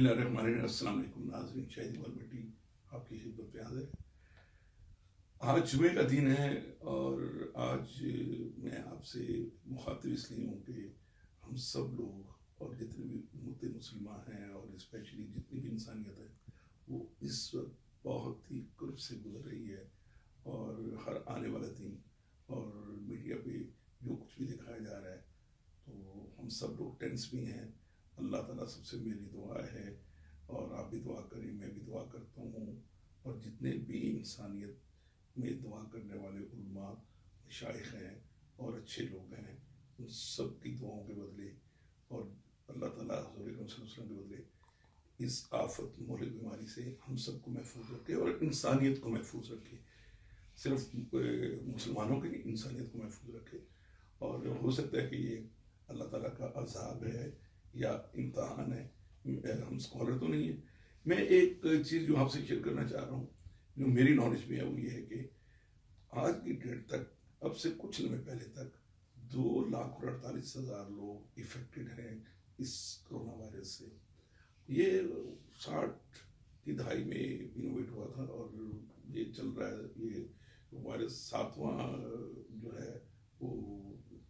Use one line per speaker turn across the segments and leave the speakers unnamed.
السلام علیکم ناظرین، شاہد اقبال بھٹی آپ کی خدمت پہ حاضر ہے۔ آج جمعے کا دن ہے اور آج میں آپ سے مخاطب اس لیے ہوں کہ ہم سب لوگ اور جتنے بھی امت مسلمہ ہیں اور اسپیشلی جتنی بھی انسانیت ہے وہ اس وقت بہت ہی قرب سے گزر رہی ہے، اور ہر آنے والا دن اور میڈیا پہ جو کچھ بھی دکھایا جا رہا ہے تو ہم سب لوگ ٹینس بھی ہیں۔ اللہ تعالیٰ سب سے میری دعا ہے اور آپ بھی دعا کریں، میں بھی دعا کرتا ہوں، اور جتنے بھی انسانیت میں دعا کرنے والے علماء، مشائخ ہیں اور اچھے لوگ ہیں، ان سب کی دعاؤں کے بدلے اور اللہ تعالیٰ حضور اکرم صلی اللہ علیہ وسلم کے بدلے اس آفت مہلک بیماری سے ہم سب کو محفوظ رکھے اور انسانیت کو محفوظ رکھے، صرف مسلمانوں کی نہیں، انسانیت کو محفوظ رکھے۔ اور ہو سکتا ہے کہ یہ اللہ تعالیٰ کا عذاب ہے یا امتحان ہے، ہم اسکالر تو نہیں ہیں۔ میں ایک چیز جو آپ سے شیئر کرنا چاہ رہا ہوں، جو میری نالج میں ہے، وہ یہ ہے کہ آج کی ڈیٹ تک، اب سے کچھ لمحے پہلے تک 2,48,000 لوگ افیکٹڈ ہیں اس کرونا وائرس سے۔ یہ 60 کی دہائی میں انوویٹ ہوا تھا اور یہ چل رہا ہے، یہ وائرس 7واں جو ہے وہ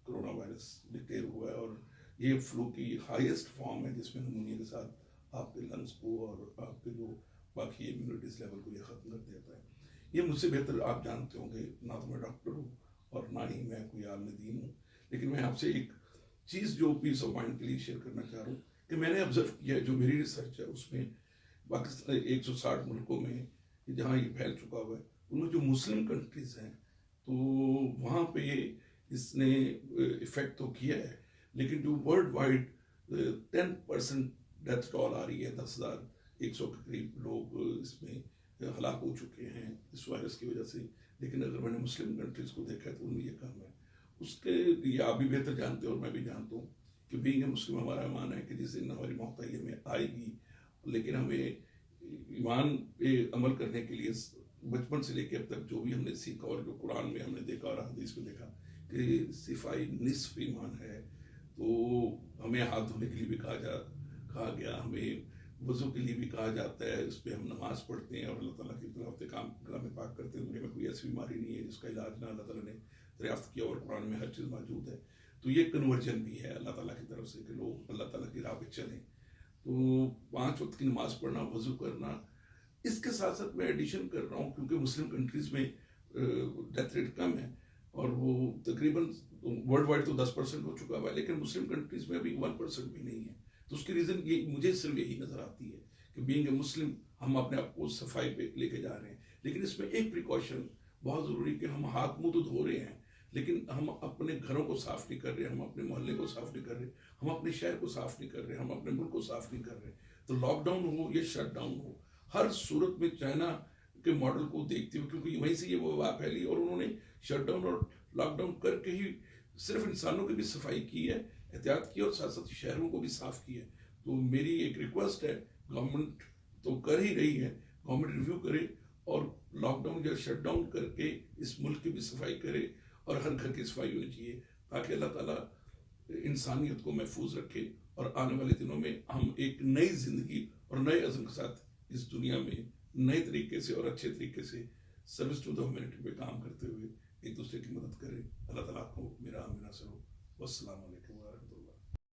کرونا وائرس ڈکلیئر ہوا ہے، اور یہ فلو کی ہائیسٹ فارم ہے جس میں نمونیا کے ساتھ آپ کے لنگس کو اور آپ کے جو باقی امیونٹیز لیول کو یہ ختم کر دیتا ہے۔ یہ مجھ سے بہتر آپ جانتے ہوں گے، نہ تو میں ڈاکٹر ہوں اور نہ ہی میں کوئی عالم دین ہوں، لیکن میں آپ سے ایک چیز جو پیس آف مائنڈ کے لیے شیئر کرنا چاہ رہا ہوں کہ میں نے آبزرو کیا ہے، جو میری ریسرچ ہے اس میں پاکستان 160 ملکوں میں جہاں یہ پھیل چکا ہوا ہے، ان میں جو مسلم کنٹریز ہیں تو وہاں پہ اس نے افیکٹ تو کیا ہے، لیکن جو ورلڈ وائڈ 10% ڈیتھ ٹول آ رہی ہے، 10,100 کے قریب لوگ اس میں ہلاک ہو چکے ہیں اس وائرس کی وجہ سے۔ لیکن اگر میں نے مسلم کنٹریز کو دیکھا ہے تو ان میں یہ کم ہے۔ اس کے لیے آپ بھی بہتر جانتے ہیں اور میں بھی جانتا ہوں کہ بینگ اے مسلم ہمارا ایمان ہے کہ جس دن ہماری موت آئی ہمیں آئے گی، لیکن ہمیں ایمان پہ عمل کرنے کے لیے بچپن سے لے کے اب تک جو بھی ہم نے سیکھا اور جو قرآن میں ہم نے دیکھا اور حدیث میں دیکھا کہ صفائی نصف ایمان ہے، تو ہمیں ہاتھ دھونے کے لیے بھی کہا گیا، ہمیں وضو کے لیے بھی کہا جاتا ہے، اس پہ ہم نماز پڑھتے ہیں اور اللہ تعالیٰ کی طرف کلام پاک کرتے ہیں۔ دنیا میں کوئی ایسی بیماری نہیں ہے جس کا علاج نہ اللہ تعالیٰ نے دریافت کیا، اور قرآن میں ہر چیز موجود ہے۔ تو یہ کنورجن بھی ہے اللہ تعالیٰ کی طرف سے کہ لوگ اللہ تعالیٰ کی راہ پہ چلیں۔ تو 5 وقت کی نماز پڑھنا، وضو کرنا، اس کے ساتھ ساتھ میں ایڈیشن کر رہا ہوں کیونکہ مسلم کنٹریز میں ڈیتھ ریٹ کم ہے اور وہ تقریباً ورلڈ وائڈ تو 10% ہو چکا ہوا ہے، لیکن مسلم کنٹریز میں ابھی 1% بھی نہیں ہے۔ تو اس کی ریزن یہ مجھے صرف یہی نظر آتی ہے کہ بینگ اے مسلم ہم اپنے آپ کو صفائی پہ لے کے جا رہے ہیں، لیکن اس میں ایک پریکاشن بہت ضروری کہ ہم ہاتھ منہ تو دھو رہے ہیں لیکن ہم اپنے گھروں کو صاف نہیں کر رہے، ہم اپنے محلے کو صاف نہیں کر رہے، ہم اپنے شہر کو صاف نہیں کر رہے، ہم اپنے ملک کو صاف نہیں کر رہے۔ تو لاک ڈاؤن ہو یا شٹ ڈاؤن ہو، ہر صورت میں چائنا کے ماڈل کو دیکھتے ہوئے، کیونکہ وہیں سے یہ وبا پھیلی اور انہوں نے شٹ ڈاؤن اور لاک ڈاؤن کر کے ہی صرف انسانوں کی بھی صفائی کی ہے، احتیاط کی، اور ساتھ ساتھ شہروں کو بھی صاف کی ہے۔ تو میری ایک ریکویسٹ ہے، گورنمنٹ تو کر ہی رہی ہے، گورنمنٹ ریویو کرے اور لاک ڈاؤن یا شٹ ڈاؤن کر کے اس ملک کی بھی صفائی کرے، اور ہر گھر کی صفائی ہونی چاہیے تاکہ اللہ تعالیٰ انسانیت کو محفوظ رکھے اور آنے والے دنوں میں ہم ایک نئی زندگی اور نئے عزم کے ساتھ اس دنیا میں نئے طریقے سے اور اچھے طریقے سے سروس ٹو دا ہیومینٹی پہ کام کرتے ہوئے ایک دوسرے کی مدد کریں۔ اللہ تعالیٰ کو میرا ناصر ہو۔ والسلام علیکم ورحمۃ اللہ۔